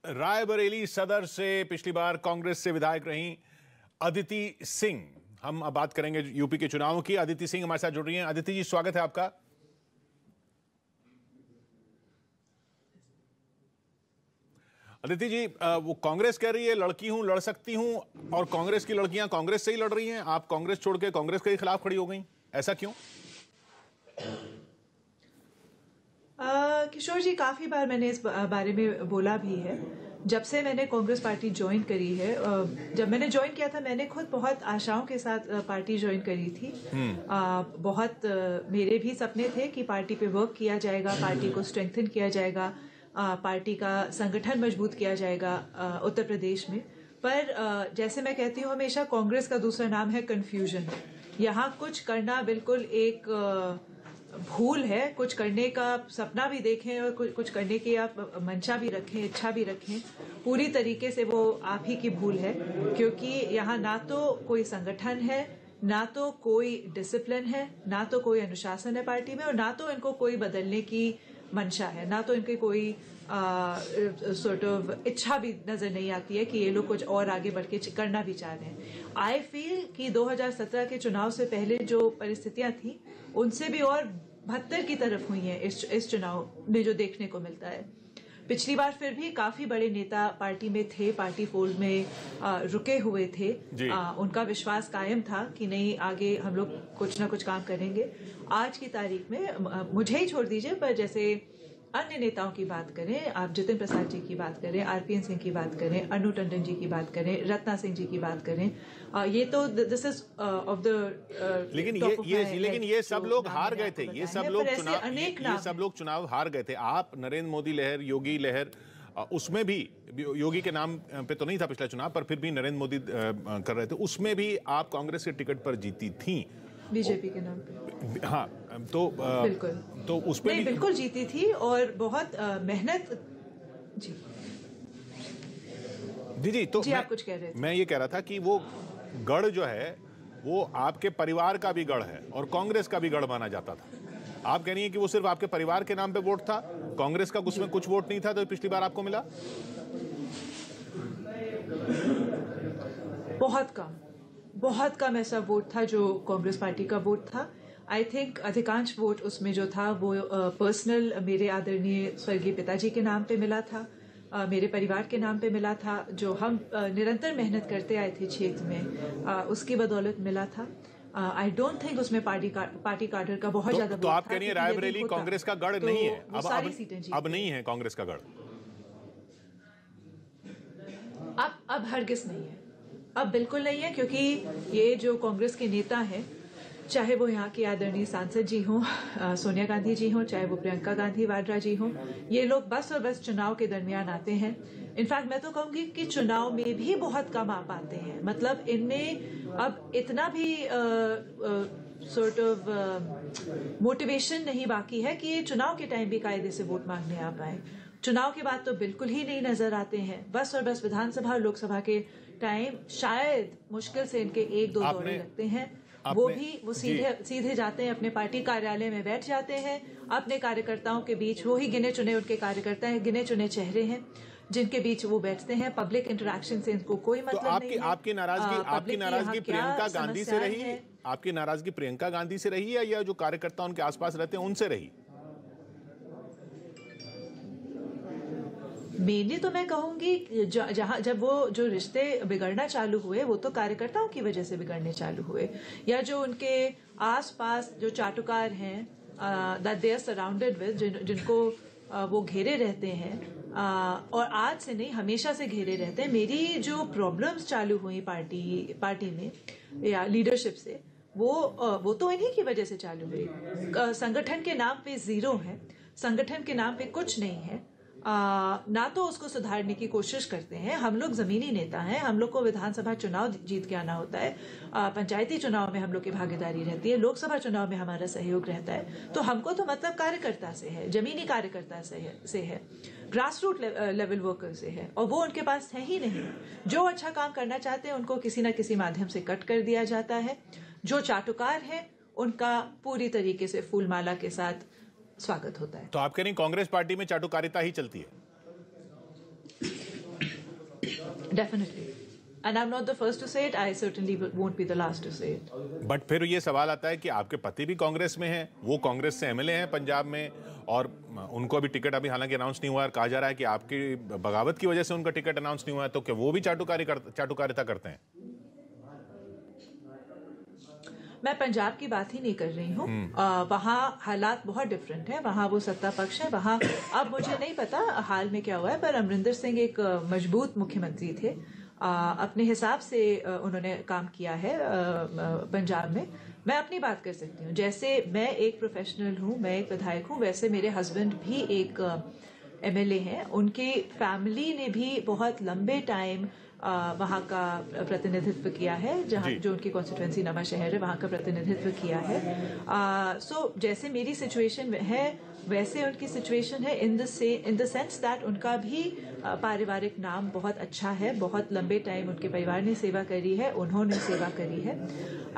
रायबरेली सदर से पिछली बार कांग्रेस से विधायक रही अदिति सिंह। हम अब बात करेंगे यूपी के चुनावों की। अदिति सिंह हमारे साथ जुड़ रही हैं। अदिति जी, स्वागत है आपका। अदिति जी, वो कांग्रेस कह रही है लड़की हूं, लड़ सकती हूं, और कांग्रेस की लड़कियां कांग्रेस से ही लड़ रही हैं। आप कांग्रेस छोड़ के कांग्रेस के खिलाफ खड़ी हो गई, ऐसा क्यों? किशोर जी, काफी बार मैंने इस बारे में बोला भी है। जब से मैंने कांग्रेस पार्टी ज्वाइन करी है, जब मैंने ज्वाइन किया था, मैंने खुद बहुत आशाओं के साथ पार्टी ज्वाइन करी थी। बहुत मेरे भी सपने थे कि पार्टी पे वर्क किया जाएगा, पार्टी को स्ट्रेंथन किया जाएगा, पार्टी का संगठन मजबूत किया जाएगा उत्तर प्रदेश में। पर जैसे मैं कहती हूँ हमेशा, कांग्रेस का दूसरा नाम है कंफ्यूजन। यहाँ कुछ करना बिल्कुल एक भूल है। कुछ करने का सपना भी देखें और कुछ करने की आप मंशा भी रखें, इच्छा भी रखें, पूरी तरीके से वो आप ही की भूल है। क्योंकि यहाँ ना तो कोई संगठन है, ना तो कोई डिसिप्लिन है, ना तो कोई अनुशासन है पार्टी में, और ना तो इनको कोई बदलने की मंशा है, ना तो इनकी कोई सॉर्ट ऑफ इच्छा भी नजर नहीं आती है कि ये लोग कुछ और आगे बढ़ के करना भी चाह रहे हैं। आई फील कि 2017 के चुनाव से पहले जो परिस्थितियां थी, उनसे भी और बदतर की तरफ हुई हैं इस चुनाव में जो देखने को मिलता है। पिछली बार फिर भी काफी बड़े नेता पार्टी में थे, पार्टी फोल्ड में रुके हुए थे। उनका विश्वास कायम था कि नहीं, आगे हम लोग कुछ ना कुछ काम करेंगे। आज की तारीख में मुझे ही छोड़ दीजिए, पर जैसे अन्य नेताओं की बात करें, आप जितिन प्रसाद जी की बात करें, आरपीएन सिंह की बात करें, अनु टंडन जी की बात करें, रत्ना सिंह जी की बात करें, ये तो दिस इज ऑफ द लेकिन ये सब लोग हार गए थे। ये सब लोग चुनाव हार गए थे। आप नरेंद्र मोदी लहर, योगी लहर, उसमें भी योगी के नाम पे तो नहीं था पिछला चुनाव, पर फिर भी नरेंद्र मोदी कर रहे थे, उसमें भी आप कांग्रेस के टिकट पर जीती थी, बीजेपी के नाम पे। हाँ, तो बिल्कुल, तो उस पे भी बिल्कुल जीती थी, और बहुत मेहनत। जी तो जी, आप कुछ कह रहे थे। मैं ये कह रहा था कि वो गढ़ जो है वो आपके परिवार का भी गढ़ है और कांग्रेस का भी गढ़ माना जाता था। आप कह रही हैं कि वो सिर्फ आपके परिवार के नाम पे वोट था, कांग्रेस का उसमें कुछ वोट नहीं था, तो पिछली बार आपको मिला बहुत कम ऐसा वोट था जो कांग्रेस पार्टी का वोट था। आई थिंक अधिकांश वोट उसमें जो था वो पर्सनल मेरे आदरणीय स्वर्गीय पिताजी के नाम पे मिला था, मेरे परिवार के नाम पे मिला था, जो हम निरंतर मेहनत करते आए थे क्षेत्र में, उसकी बदौलत मिला था। आई डोंट थिंक उसमें पार्टी कार्डर का बहुत ज्यादा तो आप कह रही हैं रायबरेली कांग्रेस का गढ़ नहीं है, अब नहीं है कांग्रेस का गढ़, अब हरगिज नहीं है, अब बिल्कुल नहीं है। क्योंकि ये जो कांग्रेस के नेता हैं, चाहे वो यहाँ के आदरणीय सांसद जी हों, सोनिया गांधी जी हों, चाहे वो प्रियंका गांधी वाड्रा जी हों, ये लोग बस और बस चुनाव के दरमियान आते हैं। इनफैक्ट मैं तो कहूंगी कि चुनाव में भी बहुत कम आ पाते हैं। मतलब इनमें अब इतना भी सॉर्ट ऑफ मोटिवेशन नहीं बाकी है कि ये चुनाव के टाइम भी कायदे से वोट मांगने आ पाए। चुनाव के बाद तो बिल्कुल ही नहीं नजर आते हैं। बस और बस विधानसभा और लोकसभा के टाइम शायद मुश्किल से इनके 1-2 दौरे लगते हैं, वो सीधे जाते हैं अपने पार्टी कार्यालय में, बैठ जाते हैं अपने कार्यकर्ताओं के बीच। वो ही गिने चुने उनके कार्यकर्ता हैं, गिने चुने चेहरे हैं जिनके बीच वो बैठते हैं। पब्लिक इंटरेक्शन से इनको कोई मतलब नहीं है। आपकी नाराजगी प्रियंका गांधी से रही? आपकी नाराजगी प्रियंका गांधी से रही है या जो कार्यकर्ता उनके आसपास रहते हैं उनसे रही? मेनली तो मैं कहूंगी जब वो जो रिश्ते बिगड़ना चालू हुए, वो तो कार्यकर्ताओं की वजह से बिगड़ने चालू हुए, या जो उनके आसपास जो चाटुकार हैं that they are surrounded with, जिनको वो घेरे रहते हैं, और आज से नहीं हमेशा से घेरे रहते हैं। मेरी जो प्रॉब्लम्स चालू हुई पार्टी में या लीडरशिप से, वो तो इन्हीं की वजह से चालू हुई। संगठन के नाम पे जीरो है, संगठन के नाम पे कुछ नहीं है, ना तो उसको सुधारने की कोशिश करते हैं। हम लोग जमीनी नेता हैं, हम लोग को विधानसभा चुनाव जीत के आना होता है, पंचायती चुनाव में हम लोग की भागीदारी रहती है, लोकसभा चुनाव में हमारा सहयोग रहता है। तो हमको तो मतलब कार्यकर्ता से है, जमीनी कार्यकर्ता से है, ग्रास रूट लेवल वर्कर से है, और वो उनके पास है ही नहीं। जो अच्छा काम करना चाहते हैं उनको किसी न किसी माध्यम से कट कर दिया जाता है। जो चाटुकार है उनका पूरी तरीके से फूलमाला के साथ स्वागत होता है। तो आप कह रही कांग्रेस पार्टी में चाटुकारिता ही चलती है? Definitely. And I'm not the first to say it. I certainly won't be the last to say it. But फिर ये सवाल आता है कि आपके पति भी कांग्रेस में हैं, वो कांग्रेस से एमएलए हैं पंजाब में, और उनको अभी टिकट अभी हालांकि अनाउंस नहीं हुआ है। कहा जा रहा है कि आपकी बगावत की वजह से उनका टिकट अनाउंस नहीं हुआ है, तो क्या वो भी चाटुकारिता करते हैं? मैं पंजाब की बात ही नहीं कर रही हूँ। वहाँ हालात बहुत डिफरेंट है। वहाँ वो सत्ता पक्ष है। वहाँ अब मुझे नहीं पता हाल में क्या हुआ है, पर अमरिंदर सिंह एक मजबूत मुख्यमंत्री थे। अपने हिसाब से उन्होंने काम किया है पंजाब में। मैं अपनी बात कर सकती हूँ। जैसे मैं एक प्रोफेशनल हूँ, मैं एक विधायक हूँ, वैसे मेरे हस्बैंड भी एक एमएलए हैं। उनकी फैमिली ने भी बहुत लंबे टाइम वहाँ का प्रतिनिधित्व किया है, जहाँ जो उनकी कॉन्स्टिट्यूएंसी नवा शहर है, वहाँ का प्रतिनिधित्व किया है। सो जैसे मेरी सिचुएशन है वैसे उनकी सिचुएशन है, इन द सेंस दैट उनका भी पारिवारिक नाम बहुत अच्छा है। बहुत लंबे टाइम उनके परिवार ने सेवा करी है, उन्होंने सेवा करी है,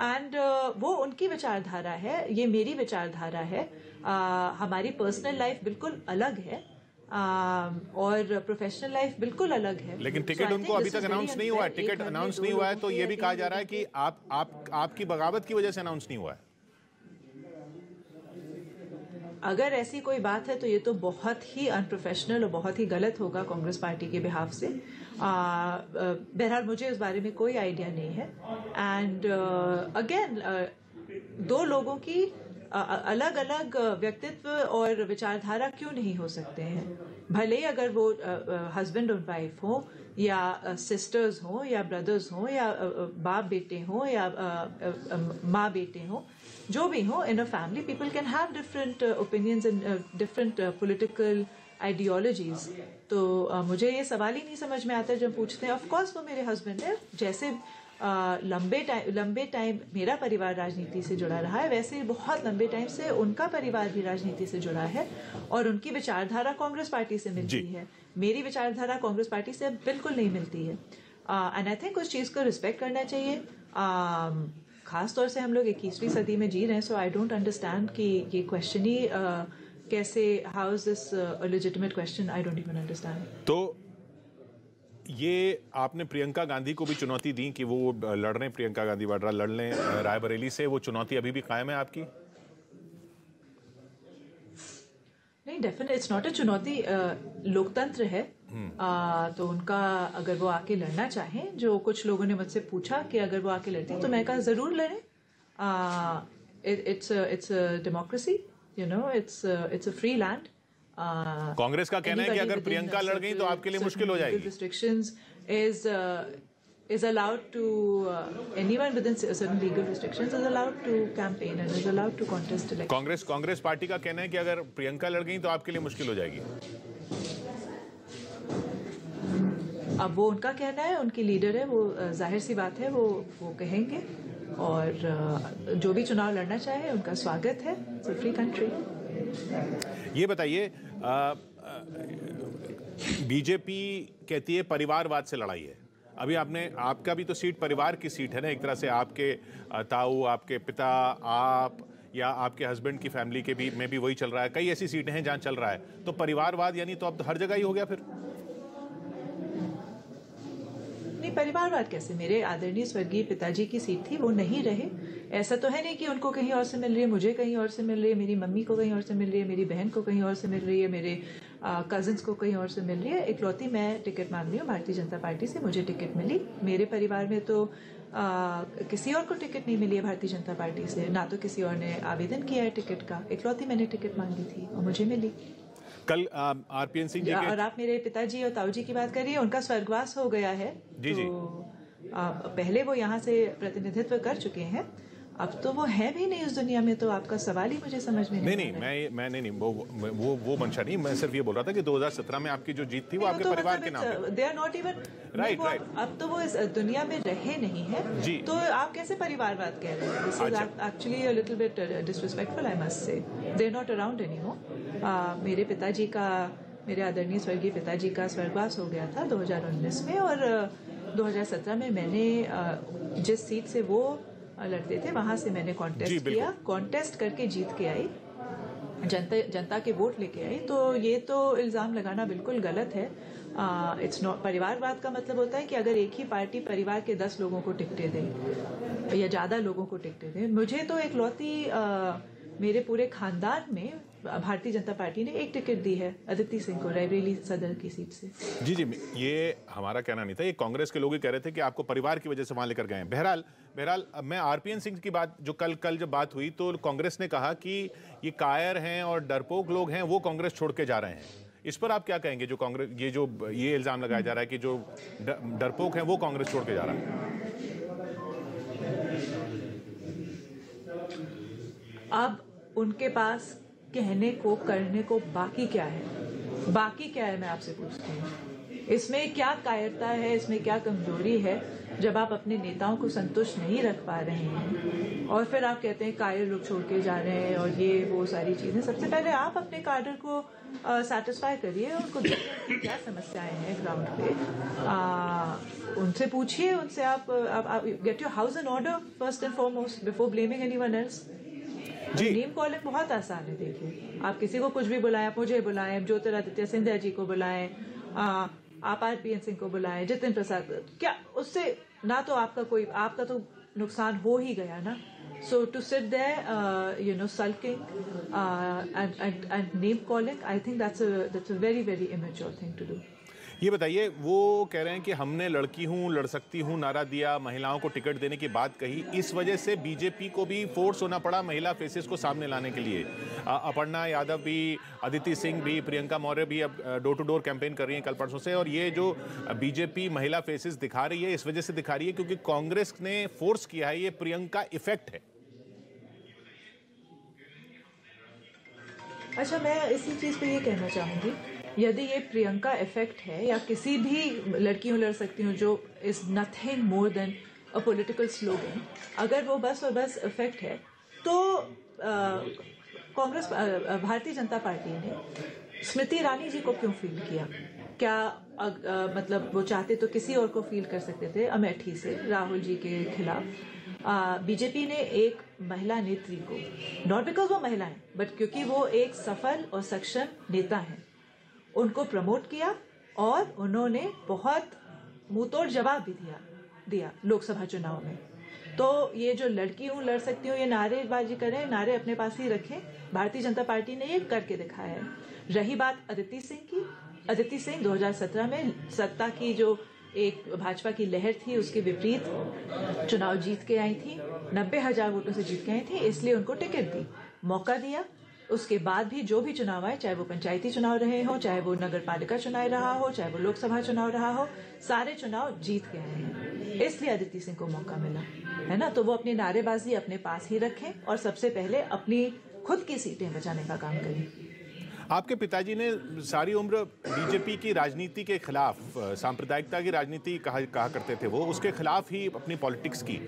एंड वो उनकी विचारधारा है, ये मेरी विचारधारा है। हमारी पर्सनल लाइफ बिल्कुल अलग है और प्रोफेशनल लाइफ बिल्कुल अलग है। लेकिन टिकट उनको अभी तक अनाउंस नहीं हुआ है। टिकट अनाउंस नहीं हुआ है तो ये भी कहा जा रहा है कि आपकी बगावत की वजह से अनाउंस नहीं हुआ है। अगर ऐसी कोई बात है तो ये तो बहुत ही अनप्रोफेशनल और बहुत ही गलत होगा कांग्रेस पार्टी के बिहाफ से। बहरहाल मुझे इस बारे में कोई आइडिया नहीं है। एंड अगेन दो लोगों की अलग अलग व्यक्तित्व और विचारधारा क्यों नहीं हो सकते हैं? भले ही अगर वो हस्बैंड और वाइफ हो, या सिस्टर्स हो, या ब्रदर्स हो, या बाप बेटे हो, या माँ बेटे हो, जो भी हो, in a family people can have different opinions and different political ideologies. तो मुझे ये सवाल ही नहीं समझ में आता जब पूछते हैं। ऑफ कोर्स वो मेरे हस्बैंड है। जैसे लंबे टाइम मेरा परिवार राजनीति से जुड़ा रहा है, वैसे बहुत लंबे टाइम से उनका परिवार भी राजनीति से जुड़ा है, और उनकी विचारधारा कांग्रेस पार्टी से मिलती है। मेरी विचारधारा कांग्रेस पार्टी से बिल्कुल नहीं मिलती है। एंड आई थिंक उस चीज को रिस्पेक्ट करना चाहिए। खास तौर से हम लोग 21वीं सदी में जी रहे हैं, सो आई डोंट अंडरस्टैंड कि ये क्वेश्चन ही कैसे, how is this a legitimate question? I don't even understand. तो ये आपने प्रियंका गांधी को भी चुनौती दी कि वो लड़ रहे हैं, प्रियंका गांधी वाड्रा लड़ लें रायबरेली से, वो चुनौती अभी भी कायम है आपकी? नहीं, डेफिनेटली इट्स नॉट अ चुनौती। लोकतंत्र है। तो उनका अगर वो आके लड़ना चाहें, जो कुछ लोगों ने मुझसे पूछा कि अगर वो आके लड़ती तो मैं कहा जरूर लड़ें। It's a democracy, you know, it's a free land. Congress का कहना है कि अगर प्रियंका लड़ गई तो आपके लिए मुश्किल हो जाएगी। Restrictions is allowed to anyone within certain legal restrictions is allowed to campaign and is allowed to contest elections. Congress party का कहना है कि अगर प्रियंका लड़ गई तो आपके लिए मुश्किल हो जाएगी। अब वो उनका कहना है, उनकी लीडर है, वो जाहिर सी बात है वो कहेंगे, और जो भी चुनाव लड़ना चाहे उनका स्वागत है। It's a free country. ये बताइए, बीजेपी कहती है परिवारवाद से लड़ाई है। अभी आपका भी तो सीट परिवार की सीट है ना, एक तरह से आपके ताऊ, आपके पिता, आप या आपके हस्बैंड की फैमिली के भी में भी वही चल रहा है। कई ऐसी सीटें हैं जहां चल रहा है, तो परिवारवाद यानी तो अब तो हर जगह ही हो गया फिर। नहीं, परिवारवाद कैसे? मेरे आदरणीय स्वर्गीय पिताजी की सीट थी, वो नहीं रहे। ऐसा तो है नहीं कि उनको कहीं और से मिल रही है, मुझे कहीं और से मिल रही है, मेरी मम्मी को कहीं और से मिल रही है, मेरी बहन को कहीं और से मिल रही है, मेरे कजिन्स को कहीं और से मिल रही है। इकलौती मैं टिकट मांग रही हूँ भारतीय जनता पार्टी से, मुझे टिकट मिली। मेरे परिवार में तो किसी और को टिकट नहीं मिली है भारतीय जनता पार्टी से, ना तो किसी और ने आवेदन किया है टिकट का। इकलौती मैंने टिकट मांगी थी और मुझे मिली। कल आरपीएन सिंह जी के... और आप मेरे पिताजी और ताऊ जी की बात करिए, उनका स्वर्गवास हो गया है। जी, तो पहले वो यहाँ से प्रतिनिधित्व कर चुके हैं, अब तो वो है भी नहीं इस दुनिया में। तो आपका सवाल ही मुझे समझ में नहीं। मैं नहीं, वो मंशा नहीं। मैं सिर्फ ये बोल रहा था कि 2017 में आपकी जो जीत थी वो आपके परिवार के नाम पे। They are not even right. अब तो वो इस दुनिया में रहे नहीं है जी। तो आप कैसे परिवारवाद कह रहे हैं? This is actually a little bit disrespectful, I must say. They are not around anymore. मेरे पिताजी का, मेरे आदरणीय स्वर्गीय पिताजी का स्वर्गवास हो गया था 2019 में, और 2017 में मैंने जिस सीट से वो लड़ते थे वहां से मैंने कॉन्टेस्ट किया, कॉन्टेस्ट करके जीत के आई, जनता के वोट लेके आई। तो ये तो इल्जाम लगाना बिल्कुल गलत है। इट्स नॉट, परिवारवाद का मतलब होता है कि अगर एक ही पार्टी परिवार के 10 लोगों को टिकटें दे या ज्यादा लोगों को टिकटें दे। मुझे तो इकलौती मेरे पूरे खानदान में भारतीय जनता पार्टी ने एक टिकट दी है, अदिति सिंह को, रायबरेली सदर की सीट से। जी जी, ये हमारा कहना नहीं था, ये कांग्रेस के लोग ही कह रहे थे कि आपको परिवार की वजह से वहां लेकर गए हैं। बहरहाल मैं आरपीएन सिंह की बात, जो कल जब बात हुई तो कांग्रेस ने कहा कि ये कायर हैं और डरपोक लोग हैं, वो कांग्रेस छोड़ के जा रहे हैं। इस पर आप क्या कहेंगे? जो कांग्रेस, ये इल्जाम लगाया जा रहा है कि जो डरपोक हैं वो कांग्रेस छोड़ के जा रहा है। अब उनके पास कहने को, करने को बाकी क्या है? मैं आपसे पूछती हूँ। इसमें क्या कायरता है, इसमें क्या कमजोरी है जब आप अपने नेताओं को संतुष्ट नहीं रख पा रहे हैं और फिर आप कहते हैं कायर लोग छोड़ के जा रहे हैं और ये वो सारी चीजें। सबसे पहले आप अपने कार्डर को सेटिस्फाई करिए, उनको देखिए क्या समस्याएं हैं ग्राउंड पे, उनसे पूछिए, उनसे आप get your house in order first and foremost before blaming anyone else. Name calling बहुत आसान है। देखिए, आप किसी को कुछ भी बुलाएं, आप मुझे बुलाएं, ज्योतिरादित्य सिंधिया जी को बुलाएं, आप आरपीएन सिंह को बुलाएं, जितिन प्रसाद, क्या उससे ना तो आपका तो नुकसान हो ही गया ना। So to sit there sulking and name calling, I think that's a very very immature thing to do. ये बताइए, वो कह रहे हैं कि हमने लड़की हूं, लड़ सकती हूं नारा दिया, महिलाओं को टिकट देने की बात कही, इस वजह से बीजेपी को भी फोर्स होना पड़ा महिला फेसेस को सामने लाने के लिए। अपर्णा यादव भी, अदिति सिंह भी, प्रियंका मौर्य भी अब डोर टू डोर कैंपेन कर रही हैं कल परसों से। और ये जो बीजेपी महिला फेसेस दिखा रही है, इस वजह से दिखा रही है क्योंकि कांग्रेस ने फोर्स किया है। ये प्रियंका इफेक्ट है। अच्छा, मैं इसी चीज पे ये कहना चाहूंगी, यदि ये प्रियंका इफेक्ट है या किसी भी लड़कियों लड़ सकती हूँ जो is nothing more than a political slogan, अगर वो बस और बस इफेक्ट है तो कांग्रेस, भारतीय जनता पार्टी ने स्मृति ईरानी जी को क्यों फील्ड किया? क्या मतलब वो चाहते तो किसी और को फील्ड कर सकते थे अमेठी से राहुल जी के खिलाफ। बीजेपी ने एक महिला नेत्री को, नॉट बिकॉज वो महिला है बट क्योंकि वो एक सफल और सक्षम नेता है, उनको प्रमोट किया और उन्होंने बहुत मुंहतोड़ जवाब भी दिया लोकसभा चुनाव में। तो ये जो लड़की हूं, लड़ सकती हूँ, ये नारेबाजी करें, नारे अपने पास ही रखें। भारतीय जनता पार्टी ने ये करके दिखाया है। रही बात अदिति सिंह की, अदिति सिंह 2017 में सत्ता की जो एक भाजपा की लहर थी उसके विपरीत चुनाव जीत के आई थी, 90,000 वोटों से जीत के आई थी, इसलिए उनको टिकट दी, मौका दिया। उसके बाद भी जो भी चुनाव आए, चाहे वो पंचायती चुनाव रहे हो, चाहे वो नगर पालिका चुनाव रहा हो, चाहे वो लोकसभा चुनाव रहा हो, सारे चुनाव जीत के आए हैं, इसलिए अदिति सिंह को मौका मिला है ना। तो वो अपनी नारेबाजी अपने पास ही रखें और सबसे पहले अपनी खुद की सीटें बचाने का काम करें। आपके पिताजी ने सारी उम्र बीजेपी की राजनीति के खिलाफ, सांप्रदायिकता की राजनीति कहा करते थे वो, उसके खिलाफ ही अपनी पॉलिटिक्स की।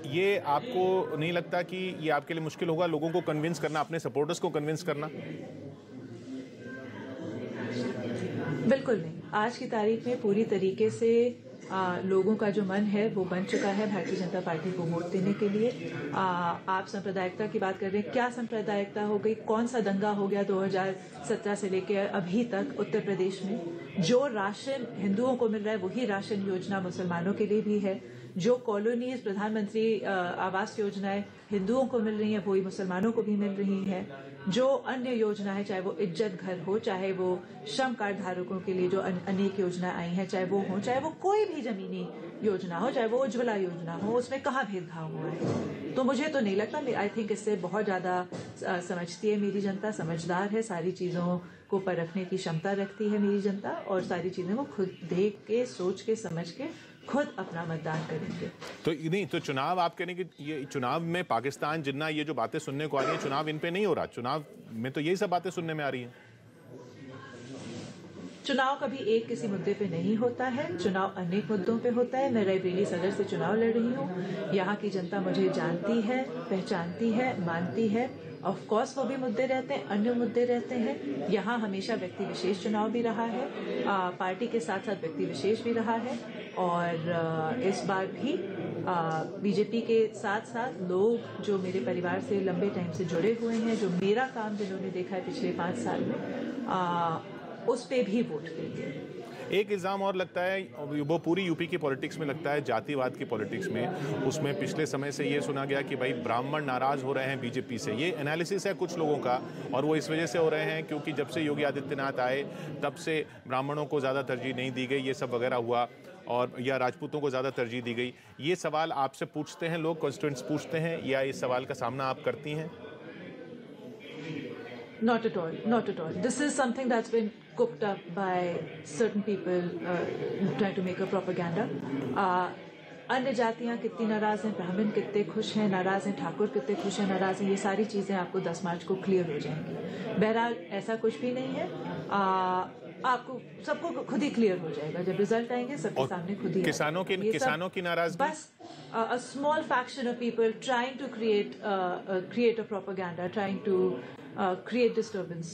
ये आपको नहीं लगता कि ये आपके लिए मुश्किल होगा लोगों को कन्विंस करना, अपने सपोर्टर्स को कन्विंस करना? बिल्कुल नहीं। आज की तारीख में पूरी तरीके से लोगों का जो मन है वो बन चुका है भारतीय जनता पार्टी को वोट देने के लिए। आप सांप्रदायिकता की बात कर रहे हैं, क्या सांप्रदायिकता हो गई? कौन सा दंगा हो गया 2017 से लेकर अभी तक उत्तर प्रदेश में? जो राशन हिंदुओं को मिल रहा है वही राशन योजना मुसलमानों के लिए भी है। जो कॉलोनीज, प्रधानमंत्री आवास योजनाएं हिंदुओं को मिल रही है वही मुसलमानों को भी मिल रही है। जो अन्य योजना है, चाहे वो इज्जत घर हो, चाहे वो श्रम कार्ड धारकों के लिए जो अनेक योजना आई हैं, चाहे वो हो, चाहे वो कोई भी जमीनी योजना हो, चाहे वो उज्ज्वला योजना हो, उसमें कहाँ भेदभाव हुआ है? तो मुझे तो नहीं लगता। आई थिंक इससे बहुत ज्यादा समझती है मेरी जनता, समझदार है, सारी चीजों को परखने की क्षमता रखती है मेरी जनता, और सारी चीजें वो खुद देख के, सोच के, समझ के खुद अपना मतदान करेंगे। तो नहीं, तो चुनाव आप कहने की, ये चुनाव में पाकिस्तान जिन्ना, ये जो बातें सुनने को आ रही है, चुनाव इन पे नहीं हो रहा, चुनाव में तो यही सब बातें सुनने में आ रही हैं। चुनाव कभी एक किसी मुद्दे पे नहीं होता है, चुनाव अनेक मुद्दों पे होता है। मैं रायबरेली सदर से चुनाव लड़ रही हूँ, यहाँ की जनता मुझे जानती है, पहचानती है, मानती है। ऑफ कोर्स वो भी मुद्दे रहते हैं, अन्य मुद्दे रहते हैं। यहाँ हमेशा व्यक्ति विशेष चुनाव भी रहा है, पार्टी के साथ साथ व्यक्ति विशेष भी रहा है, और इस बार भी बीजेपी के साथ साथ लोग जो मेरे परिवार से लंबे टाइम से जुड़े हुए हैं, जो मेरा काम जिन्होंने देखा है पिछले 5 साल में, उस पे भी वोट देंगे। एक इल्ज़ाम और लगता है, वो पूरी यूपी की पॉलिटिक्स में लगता है, जातिवाद की पॉलिटिक्स में, उसमें पिछले समय से ये सुना गया कि भाई ब्राह्मण नाराज हो रहे हैं बीजेपी से। ये एनालिसिस है कुछ लोगों का, और वो इस वजह से हो रहे हैं क्योंकि जब से योगी आदित्यनाथ आए तब से ब्राह्मणों को ज़्यादा तरजीह नहीं दी गई, ये सब वगैरह हुआ, और या राजपूतों को ज़्यादा तरजीह दी गई। ये सवाल आपसे पूछते हैं लोग, कॉन्स्टिट्यूएंट्स पूछते हैं, या इस सवाल का सामना आप करती हैं? Not at all. Not at all. This is something that's been cooked up by certain people trying to make a propaganda. अन्य जातियां कितनी नाराज हैं, ब्राह्मण कितने खुश हैं, नाराज हैं, ठाकुर कितने खुश हैं, नाराज हैं, ये सारी चीजें आपको 10 मार्च को क्लियर हो जाएंगी। बहरहाल ऐसा कुछ भी नहीं है, आपको सबको खुद ही क्लियर हो जाएगा जब रिजल्ट आएंगे, सबके सामने खुद ही। किसानों की नाराजगी, बस a small faction of people trying to create a propaganda, trying to create disturbance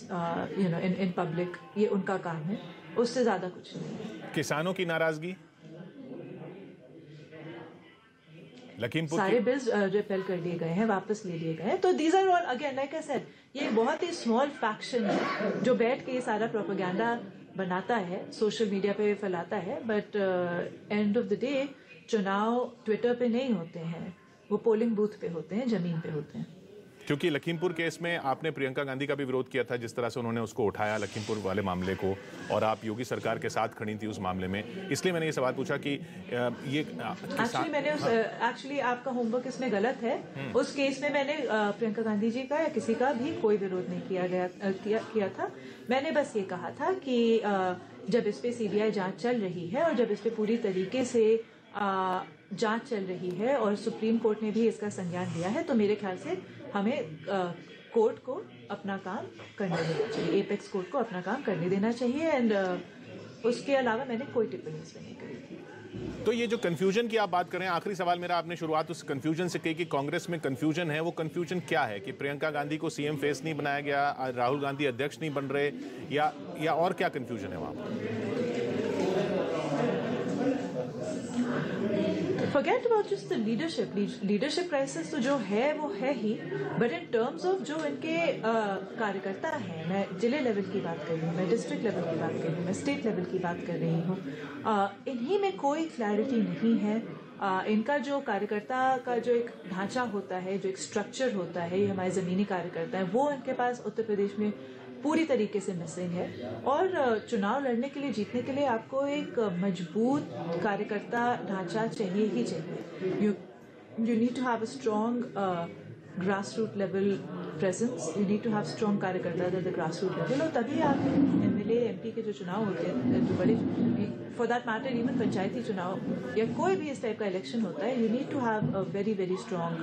in public, ये उनका काम है, उससे ज्यादा कुछ नहीं है। किसानों की नाराजगी, लखीमपुर सारे बिल्स रिपेल कर लिए गए हैं, वापस ले लिए गए हैं। तो these are all again like I said, ये बहुत ही स्मॉल फैक्शन है जो बैठ के ये सारा प्रोपेगेंडा बनाता है, सोशल मीडिया पे फैलाता है। But end of the day चुनाव ट्विटर पे नहीं होते हैं, वो पोलिंग बूथ पे होते हैं, जमीन पे होते हैं। क्योंकि लखीमपुर केस में आपने प्रियंका गांधी का भी विरोध किया था, जिस तरह से उन्होंने उसको उठाया लखीमपुर वाले मामले को, और आप योगी सरकार के साथ खड़ी थी उस मामले में, इसलिए मैंने ये सवाल पूछा कि ये एक्चुअली आपका होमवर्क इसमें गलत है। उस केस में मैंने प्रियंका गांधी जी का या किसी का भी कोई विरोध नहीं किया था। मैंने बस ये कहा था कि जब इस पे सीबीआई जांच चल रही है और जब इस पे पूरी तरीके से जांच चल रही है और सुप्रीम कोर्ट ने भी इसका संज्ञान लिया है, तो मेरे ख्याल से हमें कोर्ट को अपना काम करने देना चाहिए, एपेक्स कोर्ट को अपना काम करने देना चाहिए। एंड उसके अलावा मैंने कोई टिप्पणी इसमें नहीं करी थी। तो ये जो कंफ्यूजन की आप बात कर रहे हैं, आखिरी सवाल मेरा, आपने शुरुआत उस कंफ्यूजन से की कि कांग्रेस में कंफ्यूजन है, वो कंफ्यूजन क्या है? कि प्रियंका गांधी को सीएम फेस नहीं बनाया गया, राहुल गांधी अध्यक्ष नहीं बन रहे, या और क्या कंफ्यूजन है वहां पर? Forget about just the leadership crisis तो जो है वो है ही, but in terms of जो इनके कार्यकर्ता हैं, मैं जिले लेवल की बात कर रही हूँ, मैं डिस्ट्रिक्ट लेवल की बात कर रही हूँ, मैं स्टेट लेवल की बात कर रही हूँ, इन्हीं में कोई क्लैरिटी नहीं है। इनका जो कार्यकर्ता का जो एक ढांचा होता है, जो एक स्ट्रक्चर होता है, ये हमारे ज़मीनी कार्यकर्ता है, वो इनके पास उत्तर प्रदेश में पूरी तरीके से मिसिंग है। और चुनाव लड़ने के लिए, जीतने के लिए आपको एक मजबूत कार्यकर्ता ढांचा चाहिए ही चाहिए। You need to have a strong grass root level presence, you need to have strong कार्यकर्ता at the grass root level, और तभी आप एमएलए एमपी के जो चुनाव होते हैं, जो बड़े, फॉर दैट मैटर इवन पंचायती चुनाव या कोई भी इस टाइप का इलेक्शन होता है, you need to have a very very strong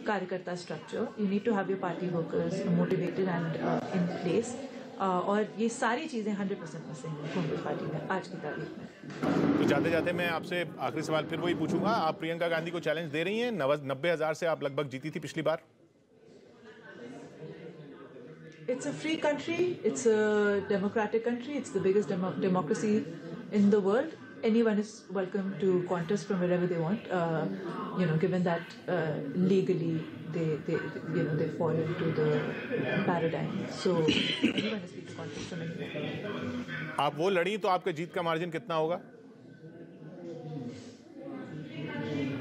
कार्यकर्ता structure, you need to have your party workers motivated and in place, और ये सारी चीजें 100% मिसिंग है कांग्रेस पार्टी में आज की तारीख में। तो जाते जाते मैं आपसे आखिरी सवाल फिर वही पूछूंगा, आप प्रियंका गांधी को चैलेंज दे रही हैं? 90,000 से आप लगभग जीती थी पिछली बार। It's a free country, it's a democratic country, it's the biggest democracy in the world. Anyone is welcome to contest from wherever they want, given that legally they fall into the paradigm. So anyone is free to contest from anywhere. आप वो लड़ी तो आपका जीत का margin कितना होगा?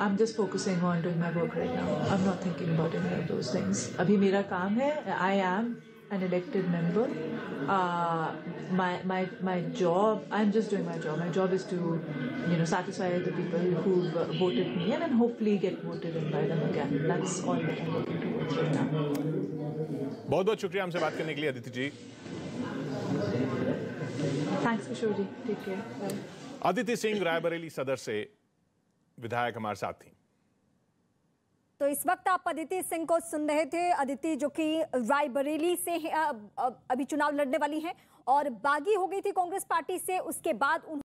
I'm just focusing on doing my work right now. I'm not thinking about any of those things. अभी मेरा काम है, I am an elected member. My job, I'm just doing my job. My job is to, satisfy the people who voted me in and hopefully get voted in by them again. That's all that I'm working towards right now. बहुत बहुत शुक्रिया हमसे बात करने के लिए अदिति जी। Thanks Kishore ji. Take care. Bye. Aditi Singh Raebareli सदर से विधायक हमारे साथ थी। तो इस वक्त आप अदिति सिंह को सुन रहे थे। अदिति जो कि रायबरेली से अभी चुनाव लड़ने वाली हैं और बागी हो गई थी कांग्रेस पार्टी से, उसके बाद